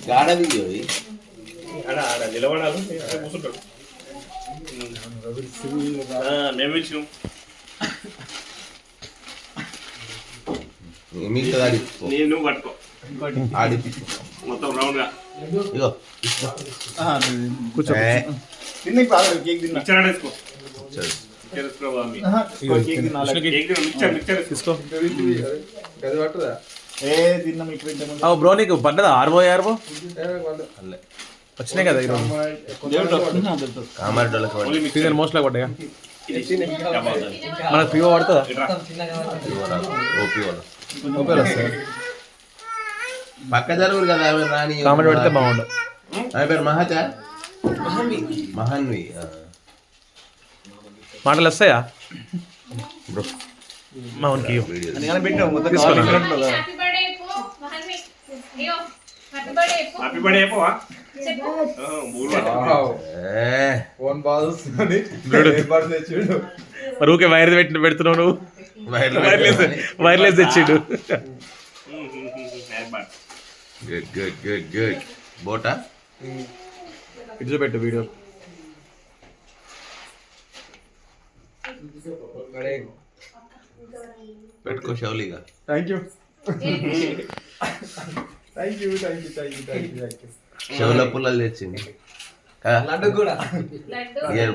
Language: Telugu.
గాడది ఆడ నిలబడాలి కూర్చుంటాడు మేము ఇచ్చినాం మీకు నువ్వు పట్టుకో ఆడి మొత్తం రౌండ్ గా ఇగో కూర్చో తిన్న కేక్ తిన్నా మిక్చర్ వేసుకో తీసుకో గది పట్టుదా ఏ తిన్నాం ఇప్పుడు ఇంతకుముందు బ్రో నీకు పడ్డదా ఆర్వో వచ్చినాయి కదా ఈరోజు కామారెడ్డి వాళ్ళకి సీజన్ మోస్ట్ లా పడ్డాయా మనకు ఫీవో పడుతుందా ఓపీ వాళ్ళు ఓకే సార్ పక్క జరుగురు కదా ఆమె రాని కామెంట్ పెడితే బాగుండు ఆమె పేరు మహాచా మహాన్వి మాటలు వస్తాయా బ్రో మౌన్కి నేను పెట్టాము మొత్తం తీసుకోండి. హ్యాపీ బర్త్డే అయిపోవా ఫోన్ బాగా వస్తుంది తెచ్చిండు మరి ఊకే వైర్ పెడుతున్నావు నువ్వు వైర్లెస్ తెచ్చిండు గుడ్ గుడ్ గుడ్ గుడ్ బోటా ఇటు చూపెట్టు వీడియో పెట్టుకో షౌలిగా thank you thank you thank you thank you thank you thank you షౌల పుల్లలు తెచ్చింది కదా లడ్డు కూడా ఇయ్యారు